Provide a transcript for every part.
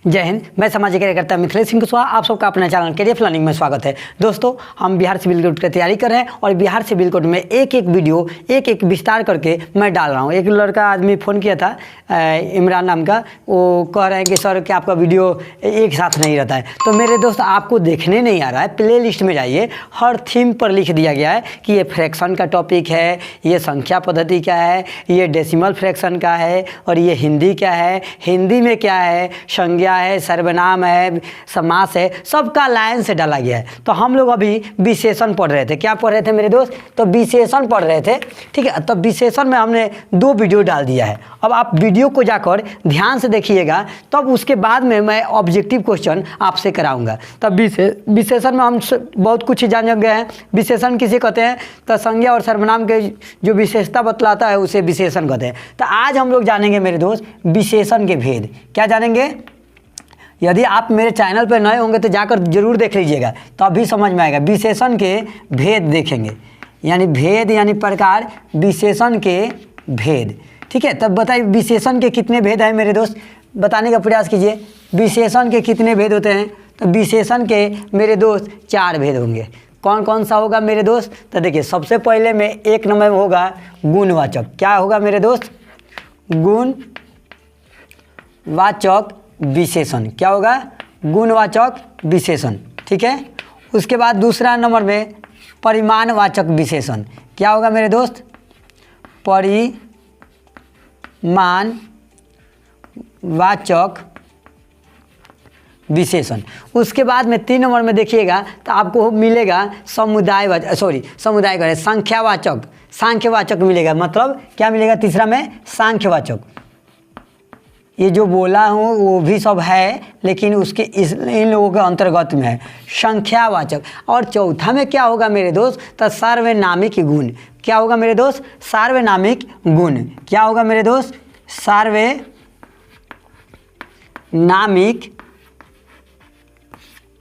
जय हिंद। मैं सामाजिक कार्यकर्ता मिथिलेश सिंह कुशवाहा, आप सबका अपना चैनल केडीएफ लर्निंग में स्वागत है। दोस्तों, हम बिहार सिविल कोड की तैयारी कर रहे हैं और बिहार सिविल कोड में एक एक वीडियो एक विस्तार करके मैं डाल रहा हूं। एक लड़का आदमी फ़ोन किया था, इमरान नाम का, वो कह रहे हैं कि सर कि आपका वीडियो एक साथ नहीं रहता है। तो मेरे दोस्त, आपको देखने नहीं आ रहा है, प्ले लिस्ट में जाइए, हर थीम पर लिख दिया गया है कि ये फ्रैक्शन का टॉपिक है, ये संख्या पद्धति क्या है, ये डेसिमल फ्रैक्शन का है, और ये हिंदी क्या है, हिंदी में क्या है, संज्ञा है, सर्वनाम है, समास है, सबका लाइन से डाला गया है। तो हम लोग अभी विशेषण पढ़ रहे थे। क्या पढ़ रहे थे मेरे दोस्त? तो विशेषण पढ़ रहे थे, ठीक है। तो विशेषण में हमने 2 वीडियो डाल दिया है। अब आप वीडियो को जाकर ध्यान से देखिएगा, तब उसके बाद में मैं ऑब्जेक्टिव क्वेश्चन आपसे कराऊंगा। तब विशेषण में हम बहुत कुछ जान गए हैं। विशेषण किसे कहते हैं? तो संज्ञा और सर्वनाम के जो विशेषता बतलाता है उसे विशेषण कहते हैं। तो आज हम लोग जानेंगे मेरे दोस्त विशेषण के भेद। क्या जानेंगे? यदि आप मेरे चैनल पर नए होंगे तो जाकर जरूर देख लीजिएगा, तो अभी समझ में आएगा। विशेषण के भेद देखेंगे, यानी भेद यानी प्रकार, विशेषण के भेद, ठीक है। तब बताइए विशेषण के कितने भेद हैं मेरे दोस्त? बताने का प्रयास कीजिए। विशेषण के कितने भेद होते हैं? तो विशेषण के मेरे दोस्त 4 भेद होंगे। कौन कौन सा होगा मेरे दोस्त? तो देखिए, सबसे पहले में 1 नंबर में होगा गुणवाचक। क्या होगा मेरे दोस्त? गुणवाचक विशेषण। क्या होगा? गुणवाचक विशेषण, ठीक है। उसके बाद दूसरा नंबर में परिमाणवाचक विशेषण। क्या होगा मेरे दोस्त? परिमाणवाचक विशेषण। उसके बाद में 3 नंबर में देखिएगा तो आपको मिलेगा संख्यावाचक, सांख्यवाचक मिलेगा। मतलब क्या मिलेगा तीसरा में? सांख्यवाचक। ये जो बोला हूँ वो भी सब है, लेकिन उसके इन लोगों के अंतर्गत में है संख्यावाचक। और चौथा में क्या होगा मेरे दोस्त? तो सार्वनामिक गुण। क्या होगा मेरे दोस्त? सार्वनामिक गुण। क्या होगा मेरे दोस्त? सार्वनामिक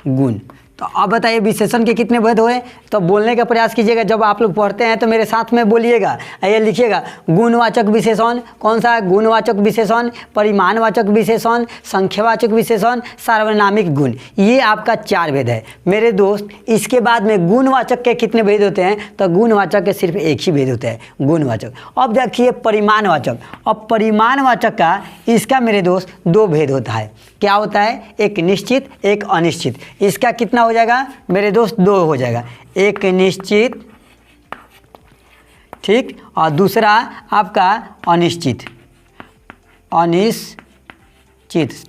गुण। तो अब बताइए विशेषण के कितने भेद हुए? तो बोलने का प्रयास कीजिएगा। जब आप लोग पढ़ते हैं तो मेरे साथ में बोलिएगा, ये लिखिएगा। गुणवाचक विशेषण। कौन सा? गुणवाचक विशेषण, परिमाणवाचक विशेषण, संख्यावाचक विशेषण, सार्वनामिक गुण। ये आपका 4 भेद है मेरे दोस्त। इसके बाद में गुणवाचक के कितने भेद होते हैं? तो गुणवाचक के सिर्फ एक ही भेद होता है, गुणवाचक। अब देखिए परिमाणवाचक। अब परिमाणवाचक का इसका मेरे दोस्त 2 भेद होता है। क्या होता है? एक निश्चित, एक अनिश्चित। इसका कितना हो जाएगा मेरे दोस्त? 2 हो जाएगा। एक निश्चित, ठीक, और दूसरा आपका अनिश्चित,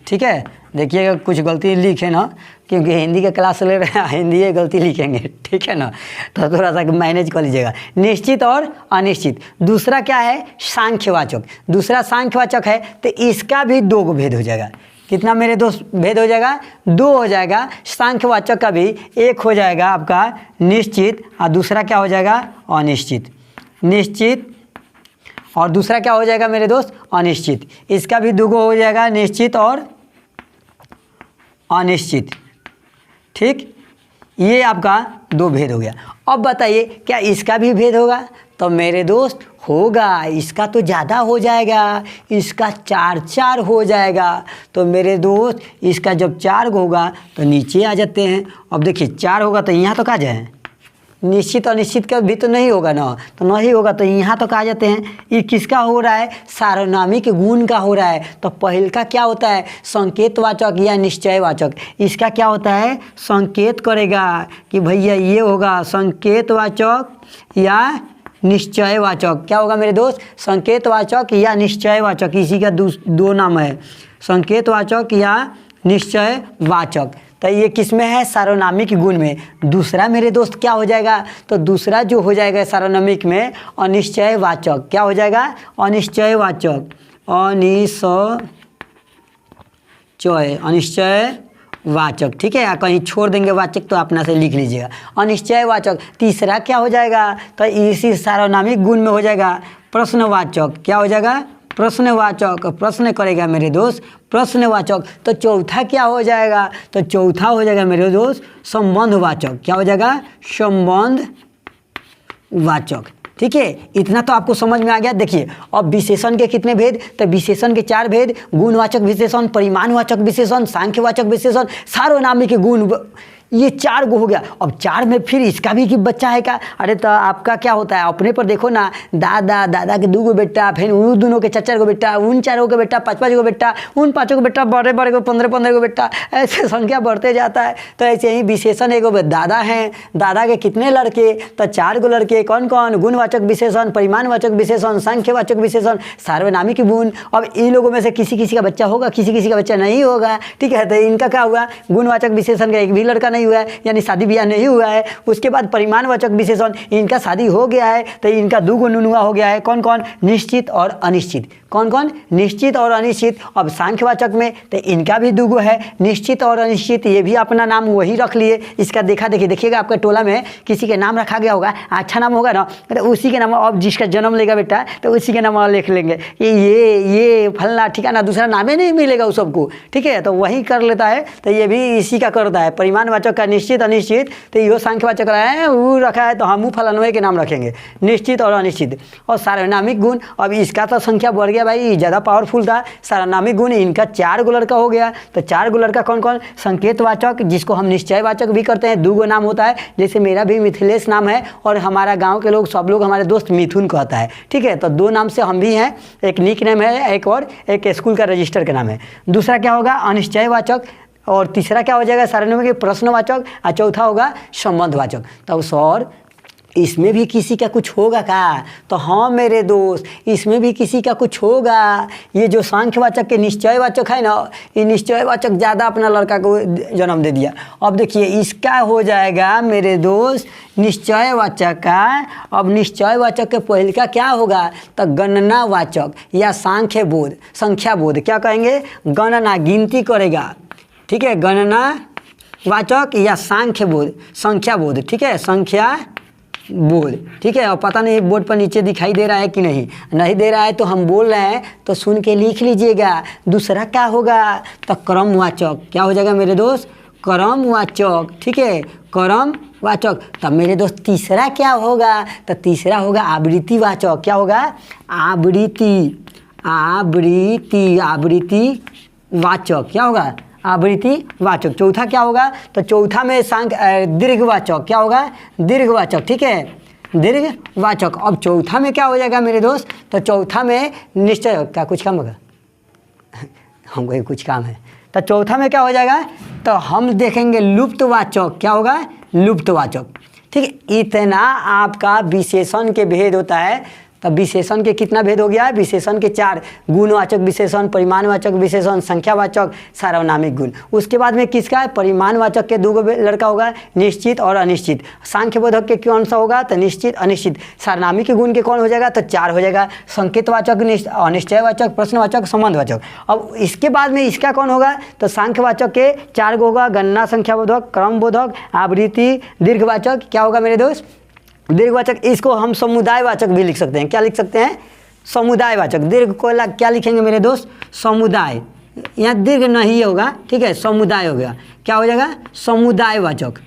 ठीक है। देखिएगा कुछ गलती लिखे ना, क्योंकि हिंदी का क्लास ले रहे हैं, हिंदी की गलती लिखेंगे, ठीक है ना। तो थोड़ा सा मैनेज कर लीजिएगा। निश्चित और अनिश्चित। दूसरा क्या है? सांख्यवाचक। दूसरा सांख्यवाचक है, तो इसका भी 2 भेद हो जाएगा। कितना मेरे दोस्त भेद हो जाएगा? 2 हो जाएगा। सांख्यवाचक का भी एक हो जाएगा आपका निश्चित, और दूसरा क्या हो जाएगा? अनिश्चित। निश्चित और दूसरा क्या हो जाएगा मेरे दोस्त? अनिश्चित। इसका भी 2 हो जाएगा, निश्चित और अनिश्चित, ठीक। ये आपका 2 भेद हो गया। अब बताइए क्या इसका भी भेद होगा? तो मेरे दोस्त होगा। इसका तो ज़्यादा हो जाएगा, इसका 4 हो जाएगा। तो मेरे दोस्त इसका जब 4 होगा तो नीचे आ जाते हैं। अब देखिए 4 होगा तो यहाँ तो आ जाए, निश्चित अनिश्चित का भी तो नहीं होगा ना, तो नहीं होगा तो यहाँ तो आ जाते हैं। ये किसका हो रहा है? सार्वनामिक गुण का हो रहा है। तो पहल का क्या होता है? संकेतवाचक या निश्चयवाचक। इसका क्या होता है? संकेत करेगा कि भैया ये होगा संकेतवाचक या निश्चयवाचक। क्या होगा मेरे दोस्त? संकेतवाचक या निश्चयवाचक। इसी का 2 नाम है, संकेतवाचक या निश्चयवाचक। तो ये किस में है? सार्वनामिक गुण में। दूसरा मेरे दोस्त क्या हो जाएगा? तो दूसरा जो हो जाएगा सार्वनामिक में अनिश्चयवाचक। क्या हो जाएगा? अनिश्चयवाचक। अनिश्चयवाचक, ठीक है। कहीं छोड़ देंगे वाचक तो अपना से लिख लीजिएगा। अनिश्चयवाचक। तीसरा क्या हो जाएगा? तो इसी सार्वनामिक गुण में हो जाएगा प्रश्नवाचक। क्या हो जाएगा? प्रश्नवाचक। प्रश्न करेगा मेरे दोस्त, प्रश्नवाचक। तो चौथा क्या हो जाएगा? तो चौथा हो जाएगा मेरे दोस्त संबंधवाचक। क्या हो जाएगा? संबंधवाचक, ठीक है, इतना तो आपको समझ में आ गया। देखिए अब विशेषण के कितने भेद, तो विशेषण के 4 भेद, गुणवाचक विशेषण, परिमाणवाचक विशेषण, सांख्यवाचक विशेषण, सार्वनामिक गुण, ये 4 गो हो गया। अब 4 में फिर इसका भी कि बच्चा है क्या? अरे तो आपका क्या होता है, अपने पर देखो ना, दादा, दादा के 2 गो बेटा, फिर उन दोनों के 4 गो बेटा, उन 4 गो बेटा, 5 गो बेटा, उन 5 गो बेटा, बड़े बड़े को 15 गो बेटा, ऐसे संख्या बढ़ते जाता है। तो ऐसे ही विशेषण एक दादा हैं, दादा के कितने लड़के, तो 4 गो लड़के, कौन कौन? गुणवाचक विशेषण, परिमाणवाचक विशेषण, सांख्यवाचक विशेषण, सार्वनामिक गुण। अब इन लोगों में से किसी किसी का बच्चा होगा, किसी किसी का बच्चा नहीं होगा, ठीक है। तो इनका क्या हुआ, गुणवाचक विशेषण का एक भी लड़का हुआ है, यानी शादी ब्याह नहीं हुआ है। उसके बाद परिमाणवाचक विशेषण, इनका शादी हो गया है, तो इनका 2 गो नुनुआ हो गया है। कौन कौन? निश्चित और अनिश्चित। कौन कौन? निश्चित और अनिश्चित। अब सांख्यवाचक में तो इनका भी 2 गो है, निश्चित और अनिश्चित। ये भी अपना नाम वही रख लिए। इसका देखिएगा आपका टोला में किसी के नाम रखा गया होगा, अच्छा नाम होगा ना, तो उसी के नाम, अब जिसका जन्म लेगा बेटा तो उसी के नाम लिख लेंगे, ये फलना ठिकाना, दूसरा नाम ही नहीं मिलेगा उस सबको, ठीक है। तो वही कर लेता है, तो ये भी इसी का करता है। परिमाणवाचक का निश्चित अनिश्चित, तो यो सांख्यवाचक है वो रखा है, तो हम फलानवे के नाम रखेंगे, निश्चित और अनिश्चित। और सार्वनामिक गुण, अब इसका तो संख्या बढ़ गया भाई, ज़्यादा पावरफुल था। सार्वनामिक गुण इनका 4 गो लड़का हो गया। तो 4 गो लड़का कौन कौन? संकेतवाचक, जिसको हम निश्चयवाचक भी करते हैं, 2 गो नाम होता है। जैसे मेरा भी मिथिलेश नाम है, और हमारा गाँव के लोग सब लोग हमारे दोस्त मिथुन कहता है, ठीक है। तो 2 नाम से हम भी हैं, एक निक नेम है, एक और एक स्कूल का रजिस्टर का नाम है। दूसरा क्या होगा? अनिश्चयवाचक। और तीसरा क्या हो जाएगा? सार्वनामिक प्रश्नवाचक। और चौथा होगा संबंधवाचक। तो सर इसमें भी किसी का कुछ होगा क्या? तो हाँ मेरे दोस्त, इसमें भी किसी का कुछ होगा। ये जो सांख्यवाचक के निश्चयवाचक है ना, ये निश्चयवाचक ज़्यादा अपना लड़का को जन्म दे दिया। अब देखिए इसका हो जाएगा मेरे दोस्त निश्चयवाचक का। अब निश्चयवाचक के पहले का क्या होगा? तो गणनावाचक या सांख्यबोध, संख्याबोध। क्या कहेंगे? गणना, गिनती करेगा, ठीक है। गणनावाचक या सांख्यबोध, संख्याबोध, ठीक है, संख्या बोध, ठीक है। और पता नहीं बोर्ड पर नीचे दिखाई दे रहा है कि नहीं दे रहा है, तो हम बोल रहे हैं तो सुन के लिख लीजिएगा। दूसरा क्या होगा? तो क्रमवाचक। क्या हो जाएगा मेरे दोस्त? क्रमवाचक, ठीक है, क्रमवाचक। तब मेरे दोस्त तीसरा क्या होगा? तो तीसरा होगा आवृत्तिवाचक। क्या होगा? आवृत्तिवाचक। क्या होगा? आवृत्तिवाचक। चौथा क्या होगा? तो चौथा में दीर्घवाचक। क्या होगा? दीर्घवाचक, ठीक है, दीर्घवाचक। अब चौथा में क्या हो जाएगा मेरे दोस्त? तो चौथा में निश्चय, क्या कुछ काम होगा? हमको कुछ काम है। तो चौथा में क्या हो जाएगा? तो हम देखेंगे लुप्तवाचक। क्या होगा? लुप्तवाचक, ठीक है। इतना आपका विशेषण के भेद होता है। तब विशेषण के कितना भेद हो गया है? विशेषण के 4, गुणवाचक विशेषण, परिमाणवाचक विशेषण, संख्यावाचक, सार्वनामिक गुण। उसके बाद में किसका है? परिमाणवाचक के 2 गो लड़का होगा, निश्चित और अनिश्चित। सांख्यबोधक के कौन सा होगा? तो निश्चित अनिश्चित। सार्वनामिक गुण के कौन हो जाएगा? तो 4 हो जाएगा, संकेतवाचक, अनिश्चयवाचक, प्रश्नवाचक, संबंधवाचक। अब इसके बाद में इसका कौन होगा? तो सांख्यवाचक के 4 गो होगा, गणना, संख्याबोधक, क्रमबोधक, आवृत्ति, दीर्घवाचक। क्या होगा मेरे दोस्त? दीर्घवाचक। इसको हम समुदायवाचक भी लिख सकते हैं। क्या लिख सकते हैं? समुदायवाचक। दीर्घ को क्या लिखेंगे मेरे दोस्त? समुदाय। यहाँ दीर्घ नहीं होगा, ठीक है, समुदाय हो गया। क्या हो जाएगा? समुदायवाचक।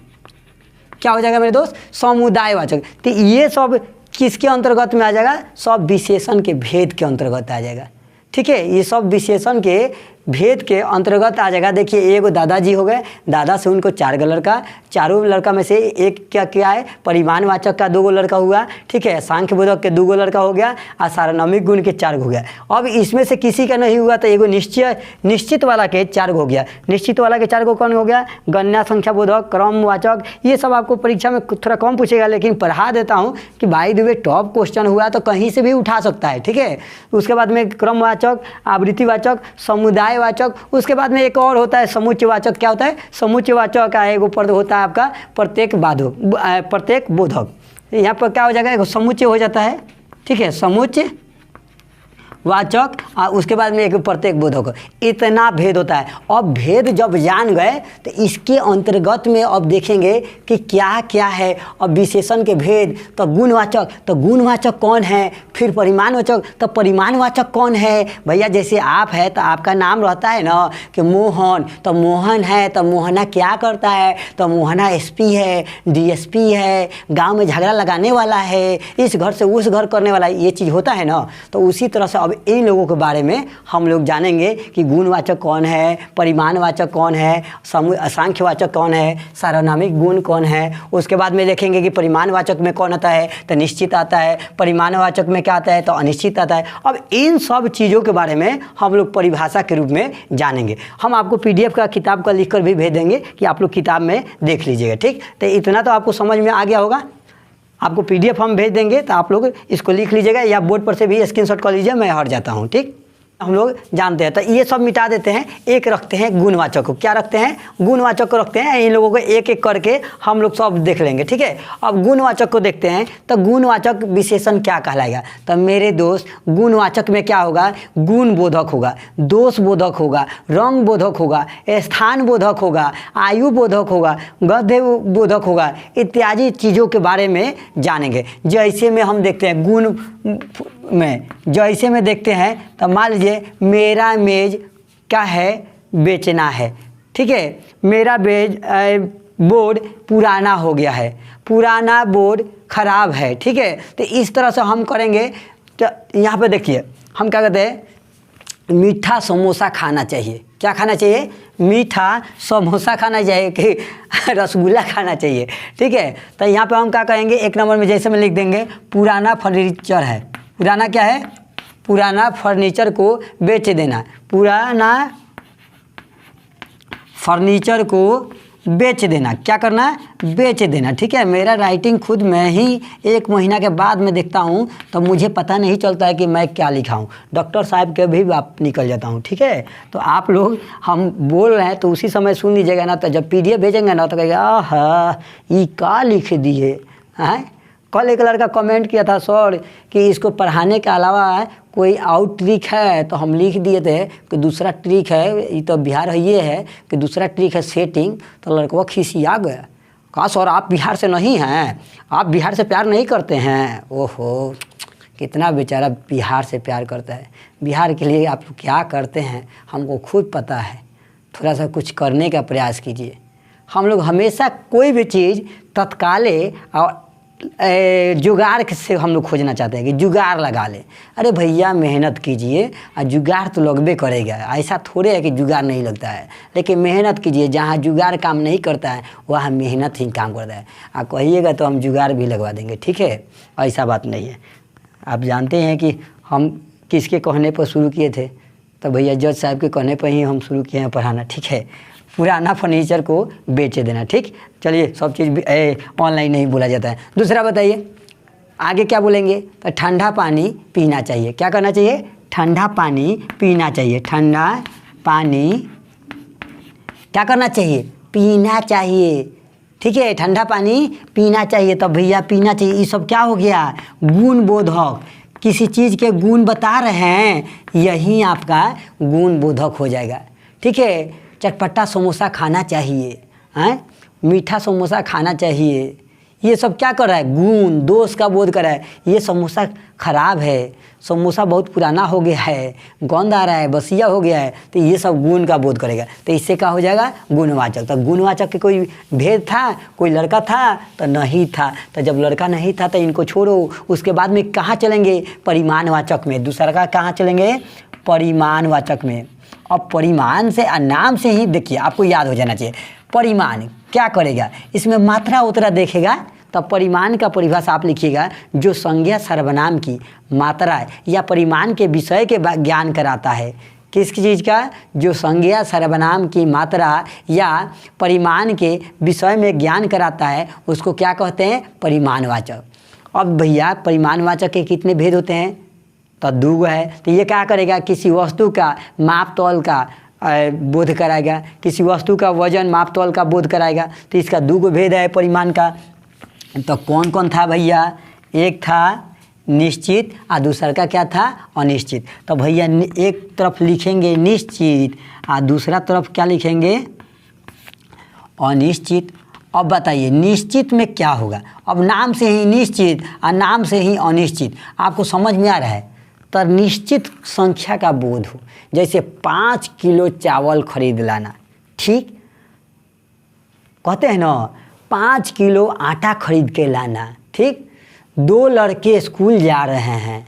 क्या हो जाएगा मेरे दोस्त? समुदायवाचक। तो ये सब किसके अंतर्गत में आ जाएगा? सब विशेषण के भेद के अंतर्गत आ जाएगा, ठीक है। ये सब विशेषण के भेद के अंतर्गत आ जाएगा। देखिए एगो दादाजी हो गए, दादा से उनको 4 गो लड़का, चारों लड़का में से एक क्या है? परिमाणवाचक का 2 गो लड़का हुआ, ठीक है। सांख्यबोधक के 2 गो लड़का हो गया, और सार्वनामिक गुण के 4 गो हो गया। अब इसमें से किसी का नहीं हुआ, तो एगो निश्चित वाला के 4 गो हो गया। निश्चित वाला के 4 गो कौन हो गया? गणना, संख्याबोधक, क्रमवाचक। ये सब आपको परीक्षा में थोड़ा कम पूछेगा, लेकिन पढ़ा देता हूँ कि भाई द वे टॉप क्वेश्चन हुआ तो कहीं से भी उठा सकता है, ठीक है। उसके बाद में क्रमवाचक, आवृत्तिवाचक, समुदायवाचक। उसके बाद में एक और होता है समुच्चयवाचक। क्या होता है? समुच्चयवाचक का एगो पद होता है आपका प्रत्येक बोधक। यहाँ पर क्या हो जाएगा? एगो समुच्चय हो जाता है, ठीक है, समुच्चय वाचक और उसके बाद में एक प्रत्येक बोधक, इतना भेद होता है। अब भेद जब जान गए तो इसके अंतर्गत में अब देखेंगे कि क्या क्या है। अब विशेषण के भेद, तो गुणवाचक, तो गुणवाचक कौन है, फिर परिमाणवाचक, तो परिमाणवाचक कौन है। भैया जैसे आप है तो आपका नाम रहता है ना कि मोहन, तो मोहन है तो मोहना क्या करता है, तो मोहना एसपी है, डीएसपी है, गांव में झगड़ा लगाने वाला है, इस घर से उस घर करने वाला है, ये चीज़ होता है ना। तो उसी तरह से अब इन लोगों के बारे में हम लोग जानेंगे कि गुणवाचक कौन है, परिमाणवाचक कौन है, सांख्यवाचक कौन है, सार्वनामिक गुण कौन है। उसके बाद में देखेंगे कि परिमाणवाचक में कौन आता है, तो निश्चित आता है, परिमाणवाचक में क्या आता है, तो अनिश्चित आता है। अब इन सब चीज़ों के बारे में हम लोग परिभाषा के रूप में जानेंगे। हम आपको PDF का किताब का लिख कर भी भेज देंगे कि आप लोग किताब में देख लीजिएगा, ठीक। तो इतना तो आपको समझ में आ गया होगा। आपको PDF हम भेज देंगे तो आप लोग इसको लिख लीजिएगा या बोर्ड पर से भी स्क्रीनशॉट कर लीजिए, मैं हट जाता हूँ, ठीक। हम लोग जानते हैं, तो ये सब मिटा देते हैं, एक रखते हैं गुणवाचक को। क्या रखते हैं, गुणवाचक को रखते हैं। इन लोगों को एक एक करके हम लोग सब देख लेंगे, ठीक है। अब गुणवाचक को देखते हैं, तो गुणवाचक विशेषण क्या कहलाएगा, तो मेरे दोस्त गुणवाचक में क्या होगा, गुण बोधक होगा, दोष बोधक होगा, रंग बोधक होगा, स्थान बोधक होगा, आयु बोधक होगा, गद्य बोधक होगा, इत्यादि चीज़ों के बारे में जानेंगे। जैसे में हम देखते हैं गुण में, जैसे में देखते हैं, तो मान लीजिए मेरा मेज क्या है, बेचना है, ठीक है। मेरा बोर्ड पुराना हो गया है, पुराना बोर्ड खराब है, ठीक है। तो इस तरह से हम करेंगे। तो यहाँ पे देखिए हम क्या कहते हैं, मीठा समोसा खाना चाहिए। क्या खाना चाहिए, मीठा समोसा खाना चाहिए कि रसगुल्ला खाना चाहिए, ठीक है। तो यहाँ पे हम क्या कहेंगे, एक नंबर में जैसे में लिख देंगे पुराना फर्नीचर है। पुराना क्या है, पुराना फर्नीचर को बेच देना, पुराना फर्नीचर को बेच देना। क्या करना, बेच देना, ठीक है। मेरा राइटिंग खुद मैं ही 1 महीना के बाद में देखता हूँ तो मुझे पता नहीं चलता है कि मैं क्या लिखा हूँ। डॉक्टर साहब के भी आप निकल जाता हूँ, ठीक है। तो आप लोग हम बोल रहे हैं तो उसी समय सुन लीजिएगा ना, तो जब PDF भेजेंगे ना तो कहेगा आहा ये क्या लिख दिए हैं। कल एक लड़का कमेंट किया था, सर कि इसको पढ़ाने के अलावा कोई आउट ट्रिक है, तो हम लिख दिए थे कि दूसरा ट्रिक है, ये तो बिहार है, ये है कि दूसरा ट्रिक है सेटिंग। तो लड़का खिसिया गया, कहा सर आप बिहार से नहीं हैं, आप बिहार से प्यार नहीं करते हैं। ओहो, कितना बेचारा बिहार से प्यार करता है। बिहार के लिए आप क्या करते हैं हमको खुद पता है, थोड़ा सा कुछ करने का प्रयास कीजिए। हम लोग हमेशा कोई भी चीज़ तत्काले और जुगाड़ से हम लोग खोजना चाहते हैं कि जुगाड़ लगा ले। अरे भैया मेहनत कीजिए और जुगाड़ तो लगबे करेगा। ऐसा थोड़े है कि जुगाड़ नहीं लगता है, लेकिन मेहनत कीजिए। जहाँ जुगाड़ काम नहीं करता है वहाँ मेहनत ही काम करता है। आप कहिएगा तो हम जुगाड़ भी लगवा देंगे, ठीक है। ऐसा बात नहीं है। आप जानते हैं कि हम किसके कहने पर शुरू किए थे, तो भैया जज साहब के कहने पर ही हम शुरू किए हैं पढ़ाना, ठीक है। पुराना फर्नीचर को बेच देना, ठीक। चलिए सब चीज़ ऑनलाइन नहीं बोला जाता है। दूसरा बताइए आगे क्या बोलेंगे, तो ठंडा पानी पीना चाहिए। क्या करना चाहिए, ठंडा पानी पीना चाहिए। ठंडा पानी क्या करना चाहिए, पीना चाहिए, ठीक है। ठंडा पानी पीना चाहिए, तब भैया पीना चाहिए। ये सब क्या हो गया, गुण बोधक। किसी चीज़ के गुण बता रहे हैं, यही आपका गुण बोधक हो जाएगा, ठीक है। चटपटा समोसा खाना चाहिए, हैं, मीठा समोसा खाना चाहिए, ये सब क्या कर रहा है, गुण दोष का बोध कर रहा है। ये समोसा खराब है, समोसा बहुत पुराना हो गया है, गंद आ रहा है, बसिया हो गया है, तो ये सब गुण का बोध करेगा। तो इससे क्या हो जाएगा, गुणवाचक। तो गुणवाचक के कोई भेद था, कोई लड़का था तो नहीं था। तो जब लड़का नहीं था तो इनको छोड़ो। उसके बाद में कहाँ चलेंगे, परिमाणवाचक में। दूसरा का कहाँ चलेंगे, परिमाणवाचक में। अब परिमाण से नाम से ही देखिए आपको याद हो जाना चाहिए, परिमाण क्या करेगा, इसमें मात्रा उतरा देखेगा। तब परिमाण का परिभाषा आप लिखिएगा, जो संज्ञा सर्वनाम की मात्रा या परिमाण के विषय के ज्ञान कराता है। किस चीज़ का, जो संज्ञा सर्वनाम की मात्रा या परिमाण के विषय में ज्ञान कराता है उसको क्या कहते हैं, परिमाणवाचक। अब भैया परिमाणवाचक के कितने भेद होते हैं, तो 2 है। तो ये क्या करेगा, किसी वस्तु का माप तौल का बोध कराएगा, किसी वस्तु का वजन माप तौल का बोध कराएगा। तो इसका 2 भेद है परिमाण का। तो कौन कौन था भैया, एक था निश्चित और दूसरा का क्या था अनिश्चित। तो भैया एक तरफ लिखेंगे निश्चित और दूसरा तरफ क्या लिखेंगे अनिश्चित। अब बताइए निश्चित में क्या होगा, अब नाम से ही निश्चित और नाम से ही अनिश्चित, आपको समझ में आ रहा है। तो निश्चित संख्या का बोध हो, जैसे 5 किलो चावल खरीद लाना, ठीक, कहते हैं ना 5 किलो आटा खरीद के लाना, ठीक। 2 लड़के स्कूल जा रहे हैं,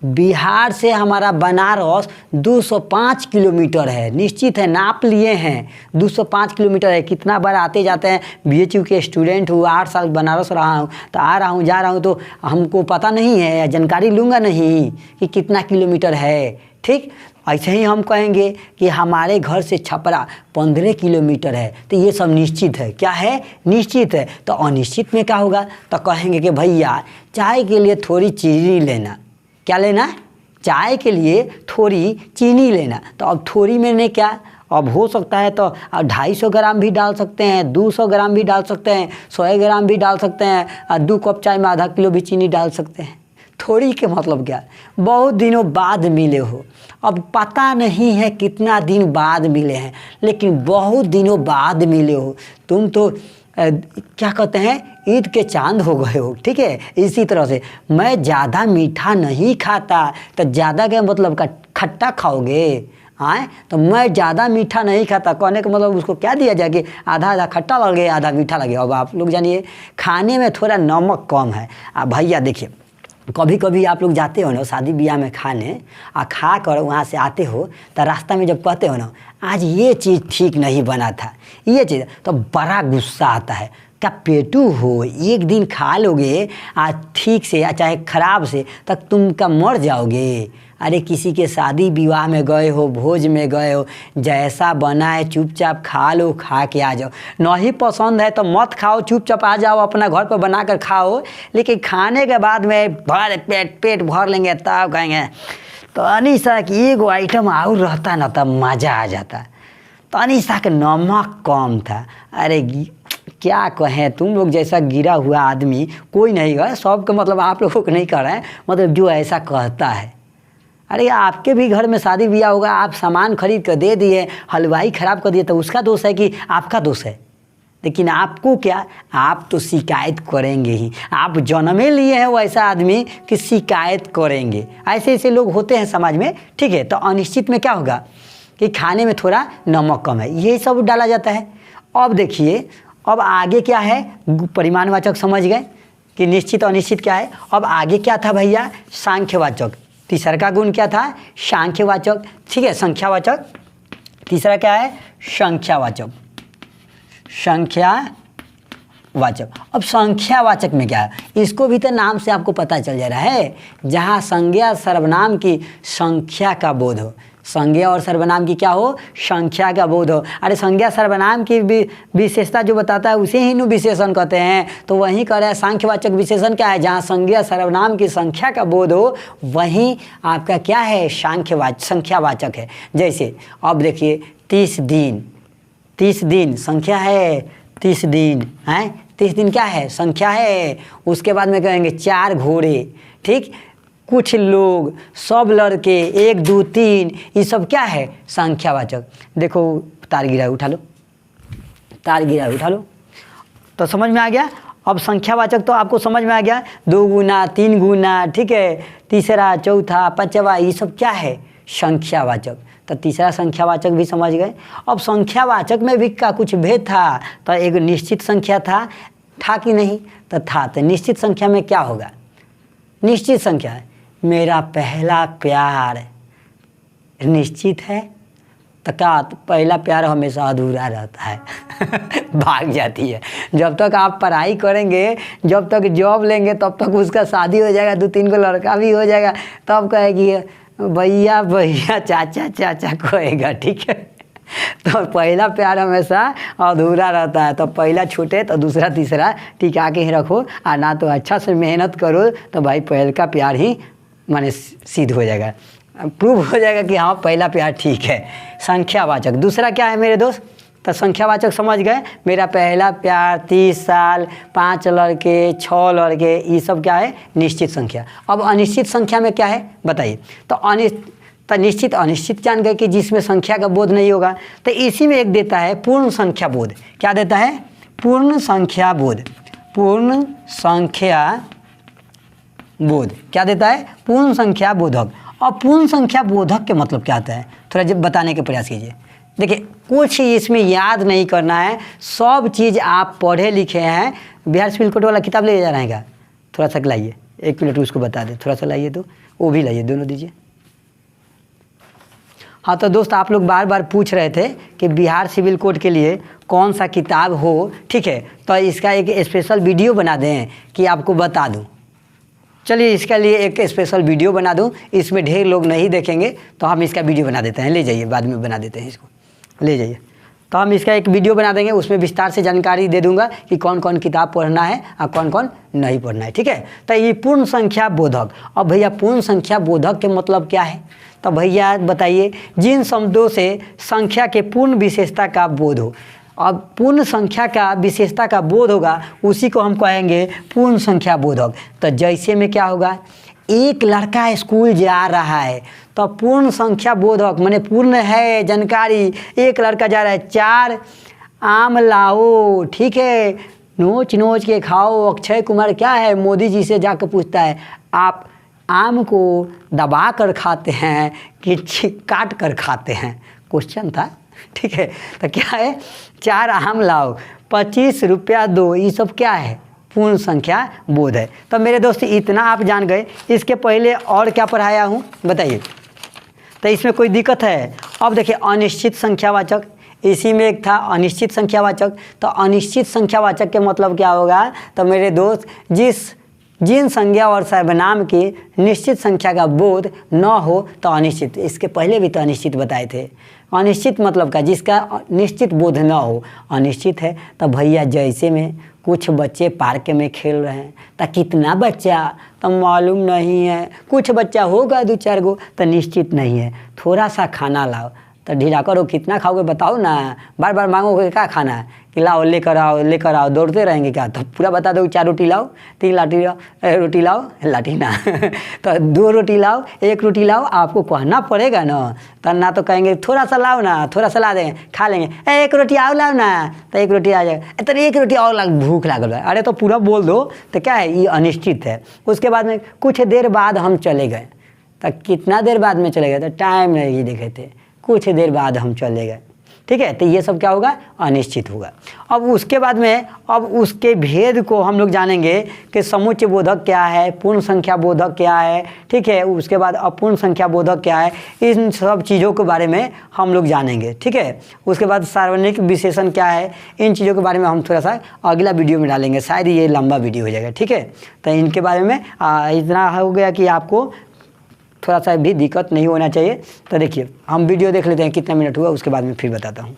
बिहार से हमारा बनारस 205 किलोमीटर है, निश्चित है, नाप लिए हैं 205 किलोमीटर है। कितना बार आते जाते हैं, BHU के स्टूडेंट हूँ, 8 साल बनारस रहा हूँ, तो आ रहा हूँ जा रहा हूँ, तो हमको पता नहीं है, जानकारी लूँगा नहीं कि कितना किलोमीटर है, ठीक। ऐसे ही हम कहेंगे कि हमारे घर से छपरा 15 किलोमीटर है, तो ये सब निश्चित है, क्या है निश्चित है। तो अनिश्चित में क्या होगा, तो कहेंगे कि भैया चाय के लिए थोड़ी चीनी लेना, क्या लेना, चाय के लिए थोड़ी चीनी लेना। तो अब थोड़ी में ने क्या, अब हो सकता है तो 250 ग्राम भी डाल सकते हैं, 200 ग्राम भी डाल सकते हैं, 100 ग्राम भी डाल सकते हैं, और 2 कप चाय में आधा किलो भी चीनी डाल सकते हैं। थोड़ी के मतलब क्या, बहुत दिनों बाद मिले हो, अब पता नहीं है कितना दिन बाद मिले हैं, लेकिन बहुत दिनों बाद मिले हो, तुम तो क्या कहते हैं ईद के चांद हो गए हो, ठीक है। इसी तरह से मैं ज़्यादा मीठा नहीं खाता, तो ज़्यादा का मतलब का खट्टा खाओगे, आए तो मैं ज़्यादा मीठा नहीं खाता, कहने का मतलब उसको क्या दिया जाए कि आधा आधा खट्टा लगे आधा मीठा लगे। अब आप लोग जानिए खाने में थोड़ा नमक कम है। भैया देखिए कभी कभी आप लोग जाते हो ना शादी ब्याह में खाने, आ खा कर वहाँ से आते हो तो रास्ता में जब कहते हो ना आज ये चीज़ ठीक नहीं बना था, ये चीज़, तो बड़ा गुस्सा आता है। क्या पेटू हो, एक दिन खा लोगे आज ठीक से या चाहे ख़राब से, तक तुम का मर जाओगे। अरे किसी के शादी विवाह में गए हो, भोज में गए हो, जैसा बना है चुपचाप खा लो, खा के आ जाओ। नहीं पसंद है तो मत खाओ, चुपचाप आ जाओ, अपना घर पर बना कर खाओ। लेकिन खाने के बाद में भर पेट भर लेंगे तब कहेंगे तो अनिशा की एगो आइटम और रहता ना तब मज़ा आ जाता, तो अनिशा का नमक कम था। अरे क्या कहें, तुम लोग जैसा गिरा हुआ आदमी कोई नहीं है, सबका मतलब आप लोगों को नहीं कर रहे हैं, मतलब जो ऐसा कहता है। अरे आपके भी घर में शादी ब्याह होगा, आप सामान खरीद कर दे दिए, हलवाई ख़राब कर दिए, तो उसका दोष है कि आपका दोष है। लेकिन आपको क्या, आप तो शिकायत करेंगे ही, आप जन्मे लिए हैं वैसा आदमी कि शिकायत करेंगे। ऐसे ऐसे लोग होते हैं समाज में, ठीक है। तो अनिश्चित में क्या होगा कि खाने में थोड़ा नमक कम है, यही सब डाला जाता है। अब देखिए अब आगे क्या है, परिमाणवाचक समझ गए कि निश्चित अनिश्चित क्या है। अब आगे क्या था भैया, सांख्यवाचक। तीसरा का गुण क्या था, सांख्यवाचक, ठीक है, संख्यावाचक। तीसरा क्या है, संख्यावाचक, संख्यावाचक। अब संख्यावाचक में क्या है, इसको भी तो नाम से आपको पता चल जा रहा है, जहाँ संज्ञा सर्वनाम की संख्या का बोध हो। संज्ञा और सर्वनाम की क्या हो, संख्या का बोध हो। अरे संज्ञा सर्वनाम की विशेषता जो बताता है उसे ही विशेषण कहते हैं, तो वहीं कह रहे हैं सांख्यवाचक विशेषण क्या है, जहाँ संज्ञा सर्वनाम की संख्या का बोध हो वहीं आपका क्या है, संख्यावाचक है। जैसे अब देखिए 30 दिन, 30 दिन संख्या है, 30 दिन है, 30 दिन क्या है, संख्या है। उसके बाद में कहेंगे 4 घोड़े, ठीक, कुछ लोग, सब लड़के, 1 2 3, ये सब क्या है, संख्यावाचक। देखो तार गिरा उठा लो, तार गिरा उठा लो, तो समझ में आ गया। अब संख्यावाचक तो आपको समझ में आ गया, 2 गुना 3 गुना, ठीक है, तीसरा चौथा पांचवा, ये सब क्या है, संख्यावाचक। तो तीसरा संख्यावाचक भी समझ गए। अब संख्यावाचक में भी का कुछ भेद था, तो एक निश्चित संख्या था कि नहीं, तो था। तो निश्चित संख्या में क्या होगा, निश्चित संख्या है, मेरा पहला प्यार निश्चित है, तो क्या, पहला प्यार हमेशा अधूरा रहता है भाग जाती है। जब तक आप पढ़ाई करेंगे, जब तक जॉब लेंगे, तब तक उसका शादी हो जाएगा, 2 3 को लड़का भी हो जाएगा, तब कहेगी भैया भैया चाचा चाचा कहेगा, ठीक है। तो पहला प्यार हमेशा अधूरा रहता है, तो पहला छूटे तो दूसरा तीसरा टिका के ही रखो, और ना तो अच्छा से मेहनत करो तो भाई पहल का प्यार ही माने सिद्ध हो जाएगा, प्रूव हो जाएगा कि हाँ पहला प्यार ठीक है। संख्यावाचक दूसरा क्या है मेरे दोस्त, तो संख्यावाचक समझ गए, मेरा पहला प्यार, 30 साल, 5 लड़के, 6 लड़के, ये सब क्या है? निश्चित संख्या। अब अनिश्चित संख्या में क्या है बताइए? तो निश्चित अनिश्चित जान गए कि जिसमें संख्या का बोध नहीं होगा, तो इसी में एक देता है पूर्ण संख्या बोध। क्या देता है? पूर्ण संख्या बोध। पूर्ण संख्या बोध क्या देता है? पूर्ण संख्या बोधक। और पूर्ण संख्या बोधक के मतलब क्या आता है, थोड़ा जब बताने के प्रयास कीजिए। देखिए, कुछ इसमें याद नहीं करना है, सब चीज़ आप पढ़े लिखे हैं। बिहार सिविल कोड वाला किताब ले जा रहे हैं क्या? थोड़ा सा लाइए, 1 मिनट उसको बता दे, थोड़ा सा लाइए, तो वो भी लाइए, दोनों दीजिए। हाँ, तो दोस्त आप लोग बार बार पूछ रहे थे कि बिहार सिविल कोड के लिए कौन सा किताब हो, ठीक है, तो इसका एक स्पेशल वीडियो बना दें कि आपको बता दूं। चलिए, इसके लिए एक स्पेशल वीडियो बना दूं, इसमें ढेर लोग नहीं देखेंगे तो हम इसका वीडियो बना देते हैं। ले जाइए, बाद में बना देते हैं, इसको ले जाइए। तो हम इसका एक वीडियो बना देंगे, उसमें विस्तार से जानकारी दे दूंगा कि कौन कौन किताब पढ़ना है और कौन कौन नहीं पढ़ना है, ठीक है। तो ये पूर्ण संख्या बोधक। अब भैया पूर्ण संख्या बोधक के मतलब क्या है? तो भैया बताइए, जिन शब्दों से संख्या के पूर्ण विशेषता का बोध हो। अब पूर्ण संख्या का विशेषता का बोध होगा, उसी को हम कहेंगे पूर्ण संख्या बोधक। तो जैसे में क्या होगा, एक लड़का स्कूल जा रहा है, तो पूर्ण संख्या बोधक माने पूर्ण है जानकारी। एक लड़का जा रहा है, 4 आम लाओ, ठीक है, नोच नोच के खाओ। अक्षय कुमार क्या है, मोदी जी से जाकर पूछता है, आप आम को दबा कर खाते हैं कि काट कर खाते हैं? क्वेश्चन था, ठीक है। तो क्या है, 4 आम लाओ, 25 रुपया दो, ये सब क्या है? पूर्ण संख्या बोध है। तो मेरे दोस्त इतना आप जान गए। इसके पहले और क्या पढ़ाया हूँ बताइए? तो इसमें कोई दिक्कत है? अब देखिए, अनिश्चित संख्यावाचक, इसी में एक था अनिश्चित संख्यावाचक। तो अनिश्चित संख्यावाचक के मतलब क्या होगा? तो मेरे दोस्त, जिन संज्ञा और सर्वनाम की निश्चित संख्या का बोध न हो तो अनिश्चित। इसके पहले भी तो अनिश्चित बताए थे। अनिश्चित मतलब का जिसका निश्चित बोध न हो, अनिश्चित है। तो भैया जैसे में कुछ बच्चे पार्क में खेल रहे हैं, तो कितना बच्चा तो मालूम नहीं है, कुछ बच्चा होगा 2-4 गो, तो निश्चित नहीं है। थोड़ा सा खाना लाओ, तो ढीला करो, कितना खाओगे बताओ ना, बार बार मांगोगे क्या खाना है कि लाओ, लेकर आओ, दौड़ते रहेंगे क्या? तो पूरा बता दो, 4 रोटी लाओ, 3 रोटी लाओ, लाठी ना तो 2 रोटी लाओ, 1 रोटी लाओ, आपको कहना पड़ेगा ना। तो ना तो कहेंगे थोड़ा सा लाओ ना, थोड़ा सा ला देंगे, खा लेंगे, 1 रोटी आओ लाओ ना, तो 1 रोटी आ जाएगा, तो 1 रोटी और भूख लागल है, अरे तो पूरा बोल दो। तो क्या है, ये अनिश्चित है। उसके बाद में कुछ देर बाद हम चले गए, तो कितना देर बाद में चले गए? तो टाइम नहीं देखे थे, कुछ देर बाद हम चले गए, ठीक है। तो ये सब क्या होगा? अनिश्चित होगा। अब उसके बाद में, अब उसके भेद को हम लोग जानेंगे कि समुच्चय बोधक क्या है, पूर्ण संख्या बोधक क्या है, ठीक है। उसके बाद अपूर्ण संख्या बोधक क्या है, इन सब चीज़ों के बारे में हम लोग जानेंगे, ठीक है। उसके बाद सार्वजनिक विशेषण क्या है, इन चीज़ों के बारे में हम थोड़ा सा अगला वीडियो में डालेंगे, शायद ये लंबा वीडियो हो जाएगा, ठीक है। तो इनके बारे में इतना हो गया कि आपको थोड़ा सा भी दिक्कत नहीं होना चाहिए। तो देखिए, हम वीडियो देख लेते हैं कितना मिनट हुआ, उसके बाद में फिर बताता हूँ।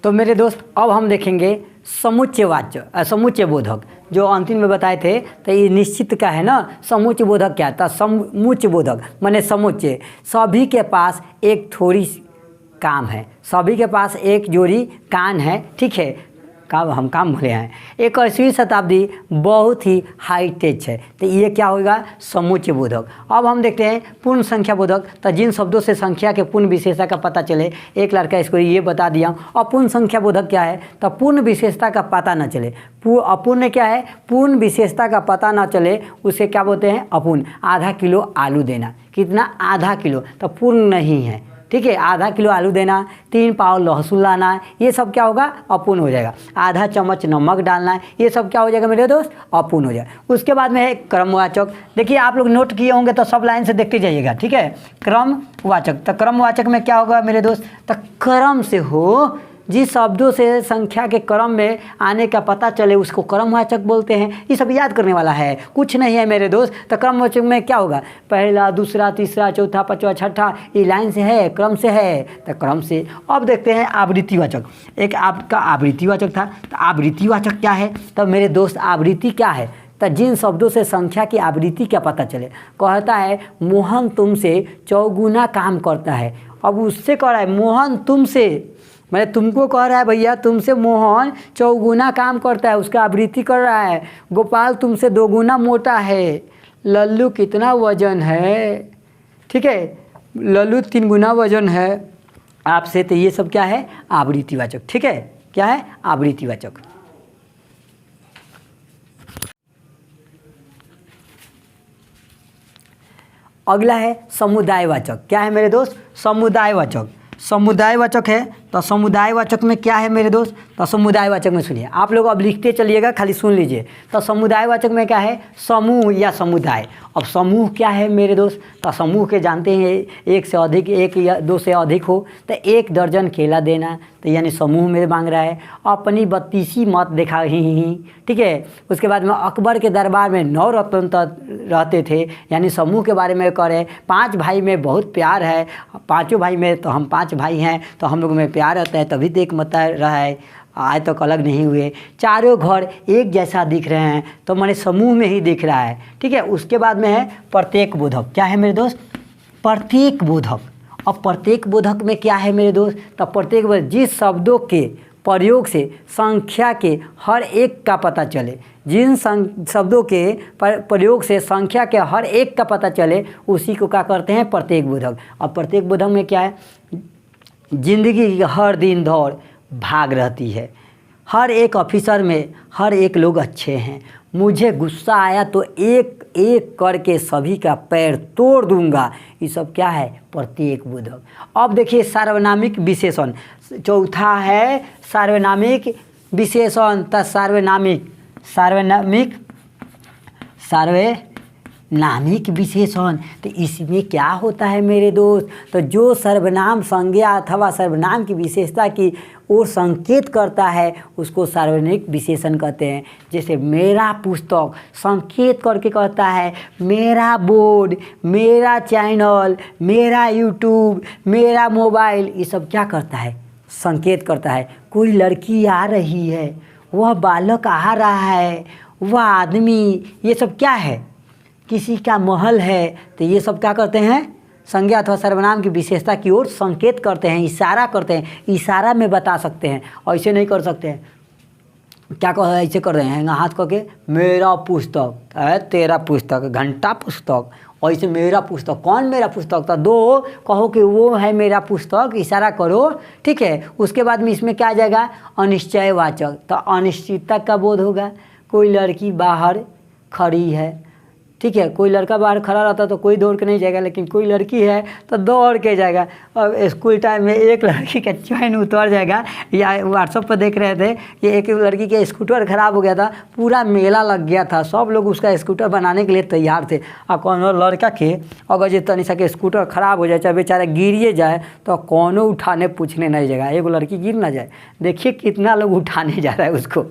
तो मेरे दोस्त, अब हम देखेंगे समुच्चयवाच्य, समुच्चय बोधक, जो अंतिम में बताए थे। तो ये निश्चित का है ना, समुच्चय बोधक क्या था? समुच्चय बोधक माने समुच्चय, सभी के पास एक थोड़ी काम है, सभी के पास एक जोड़ी कान है, ठीक है। काम भूले हैं। 21वीं शताब्दी बहुत ही हाईटेक है, तो ये क्या होगा? समुच्चय बोधक। अब हम देखते हैं पूर्ण संख्या बोधक। तो जिन शब्दों से संख्या के पूर्ण विशेषता का पता चले, एक लड़का इसको ये बता दिया। अपूर्ण संख्या बोधक क्या है? तो पूर्ण विशेषता का पता न चले। अपूर्ण क्या है? पूर्ण विशेषता का पता न चले, उसे क्या बोलते हैं? अपूर्ण। आधा किलो आलू देना, कितना? आधा किलो, तो पूर्ण नहीं है, ठीक है। आधा किलो आलू देना, 3 पाव लहसुन लाना, ये सब क्या होगा? अपूर्ण हो जाएगा। आधा चम्मच नमक डालना, ये सब क्या हो जाएगा मेरे दोस्त? अपूर्ण हो जाएगा। उसके बाद में है क्रमवाचक। देखिए, आप लोग नोट किए होंगे तो सब लाइन से देखते जाइएगा, ठीक है। क्रमवाचक, तो क्रमवाचक में क्या होगा मेरे दोस्त? तो क्रम से हो, जिस शब्दों से संख्या के क्रम में आने का पता चले उसको क्रमवाचक बोलते हैं। ये सब याद करने वाला है, कुछ नहीं है मेरे दोस्त। तो क्रमवाचक में क्या होगा, पहला, दूसरा, तीसरा, चौथा, पांचवा, छठा, ये लाइन से है, क्रम से है, तो क्रम से। अब देखते हैं आवृत्तिवाचक। एक आपका आवृत्तिवाचक था, तो आवृत्तिवाचक क्या है? तो मेरे दोस्त आवृत्ति क्या है? तो जिन शब्दों से संख्या की आवृत्ति क्या पता चले। कहता है मोहन तुमसे चौगुना काम करता है। अब उससे कह रहा है मोहन तुमसे, मतलब तुमको कह रहा है भैया तुमसे मोहन चौगुना काम करता है, उसका आवृत्ति कर रहा है। गोपाल तुमसे दोगुना मोटा है। लल्लू कितना वजन है? ठीक है, लल्लू 3 गुना वजन है आपसे। तो ये सब क्या है? आवृत्तिवाचक। ठीक है, क्या है? आवृत्तिवाचक। अगला है समुदायवाचक। क्या है मेरे दोस्त? समुदायवाचक। समुदायवाचक है, तो समुदायवाचक में क्या है मेरे दोस्त? तो समुदायवाचक में सुनिए, आप लोग अब लिखते चलिएगा, खाली सुन लीजिए। तो समुदायवाचक में क्या है? समूह या समुदाय। अब समूह क्या है मेरे दोस्त? तो समूह के जानते हैं, एक से अधिक, एक या 2 से अधिक हो तो 1 दर्जन केला देना, तो यानी समूह में मांग रहा है। अपनी 32 मत देखा ही। ठीक है, उसके बाद में अकबर के दरबार में 9 रत्न रहते थे, यानी समूह के बारे में कह रहे। 5 भाई में बहुत प्यार है, 5 भाई में, तो हम 5 भाई हैं तो हम लोग में प्यार रहता है, तभी तो एक मत रहा है, आज तक अलग नहीं हुए। चारों घर एक जैसा दिख रहे हैं, तो मैंने समूह में ही दिख रहा है। ठीक है, उसके बाद में है प्रत्येक बोधक। क्या है मेरे दोस्त? प्रत्येक बोधक। अब प्रत्येक बोधक में क्या है मेरे दोस्त? तो प्रत्येक बोधक जिस शब्दों के प्रयोग से संख्या के हर एक का पता चले, जिन शब्दों के प्रयोग से संख्या के हर एक का पता चले, उसी को क्या करते हैं? प्रत्येक बोधक। अब प्रत्येक बोधक में क्या है? जिंदगी की हर दिन दौड़ भाग रहती है, हर एक ऑफिसर में हर एक लोग अच्छे हैं, मुझे गुस्सा आया तो एक एक करके सभी का पैर तोड़ दूंगा। ये सब क्या है? प्रत्येक बोधक। अब देखिए सार्वनामिक विशेषण, चौथा है सार्वनामिक विशेषण। तो सार्वनामिक विशेषण, तो इसमें क्या होता है मेरे दोस्त? तो जो सर्वनाम संज्ञा अथवा सर्वनाम की विशेषता की ओर संकेत करता है उसको सार्वनामिक विशेषण कहते हैं। जैसे मेरा पुस्तक संकेत करके कहता है मेरा बोर्ड, मेरा चैनल, मेरा यूट्यूब, मेरा मोबाइल, ये सब क्या करता है? संकेत करता है। कोई लड़की आ रही है, वह बालक आ रहा है, वह आदमी, ये सब क्या है? किसी का महल है, तो ये सब क्या करते हैं? संज्ञा अथवा सर्वनाम की विशेषता की ओर संकेत करते हैं, इशारा करते हैं। इशारा में बता सकते हैं, ऐसे नहीं कर सकते हैं। क्या कह ऐसे कर रहे हैं हाथ करके, मेरा पुस्तक है, तेरा पुस्तक, घंटा पुस्तक, ऐसे मेरा पुस्तक। कौन मेरा पुस्तक था? 2 कहो कि वो है मेरा पुस्तक, इशारा करो। ठीक है, उसके बाद में इसमें क्या आ जाएगा? अनिश्चयवाचक। तो अनिश्चितता का बोध होगा। कोई लड़की बाहर खड़ी है, ठीक है, कोई लड़का बाहर खड़ा रहता तो कोई दौड़ के नहीं जाएगा, लेकिन कोई लड़की है तो दौड़ के जाएगा। अब स्कूल टाइम में एक लड़की का चैन उतर जाएगा, या व्हाट्सएप पर देख रहे थे कि एक लड़की के स्कूटर ख़राब हो गया था, पूरा मेला लग गया था, सब लोग उसका स्कूटर बनाने के लिए तैयार थे। और कौन लड़का के अगर जो तनिषा के स्कूटर ख़राब हो जाए, चाहे बेचारा गिरिए जाए, तो कौनो उठाने पूछने नहीं जाएगा, एक लड़की गिर ना जाए। देखिए कितना लोग उठाने जा रहा है उसको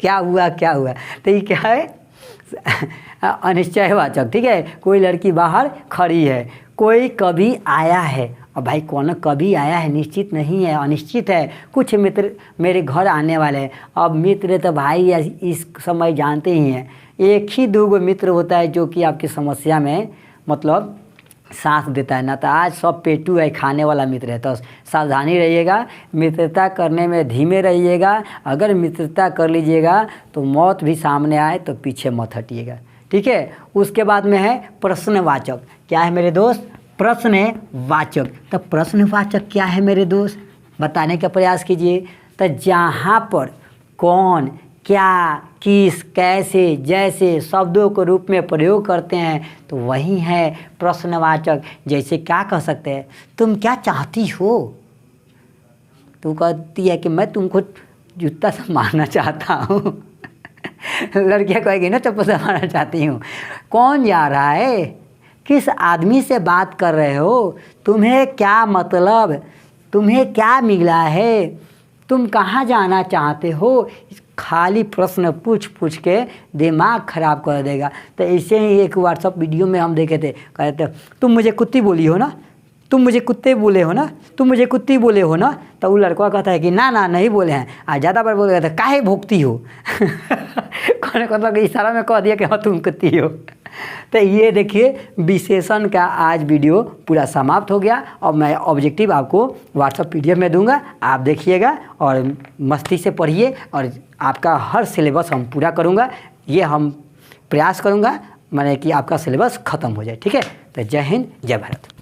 क्या हुआ क्या हुआ। तो ये क्या है? अनिश्चयवाचक। ठीक है, कोई लड़की बाहर खड़ी है, कोई कभी आया है। अब भाई कौन कभी आया है? निश्चित नहीं है, अनिश्चित है। कुछ मित्र मेरे घर आने वाले हैं। अब मित्र तो भाई इस समय जानते ही हैं, एक ही 2 मित्र होता है जो कि आपकी समस्या में मतलब साथ देता है ना। तो आज सब पेटू है, खाने वाला मित्र है। तो सावधानी रहिएगा, मित्रता करने में धीमे रहिएगा। अगर मित्रता कर लीजिएगा तो मौत भी सामने आए तो पीछे मत हटिएगा। ठीक है, उसके बाद में है प्रश्नवाचक। क्या है मेरे दोस्त? प्रश्नवाचक। तो प्रश्नवाचक क्या है मेरे दोस्त? बताने का प्रयास कीजिए। तो जहाँ पर कौन, क्या, किस, कैसे जैसे शब्दों के रूप में प्रयोग करते हैं तो वही है प्रश्नवाचक। जैसे क्या कह सकते हैं? तुम क्या चाहती हो? तू कहती है कि मैं तुमको जूता से मारना चाहता हूँ लड़कियाँ कहेगी ना चप्पल से मारना चाहती हूँ। कौन जा रहा है? किस आदमी से बात कर रहे हो? तुम्हें क्या मतलब? तुम्हें क्या मिला है? तुम कहाँ जाना चाहते हो, खाली प्रश्न पूछ पूछ के दिमाग ख़राब कर देगा। तो ऐसे ही एक व्हाट्सअप वीडियो में हम देखे थे, कहते तुम मुझे कुत्ती बोली हो ना, तुम मुझे कुत्ते बोले हो ना, तुम मुझे कुत्ती बोले हो ना। तो वो लड़का कहता है कि ना ना नहीं बोले हैं, और ज़्यादा बार बोले कहता है काहे भोंकती हो कहने का मतलब इशारा में कह दिया कि हाँ तुम कुत्ती हो। तो ये देखिए विशेषण का आज वीडियो पूरा समाप्त हो गया, और मैं ऑब्जेक्टिव आपको व्हाट्सएप पीडीएफ में दूंगा, आप देखिएगा और मस्ती से पढ़िए, और आपका हर सिलेबस हम पूरा करूंगा। ये हम प्रयास करूंगा मैंने कि आपका सिलेबस ख़त्म हो जाए। ठीक है, तो जय हिंद जय भारत।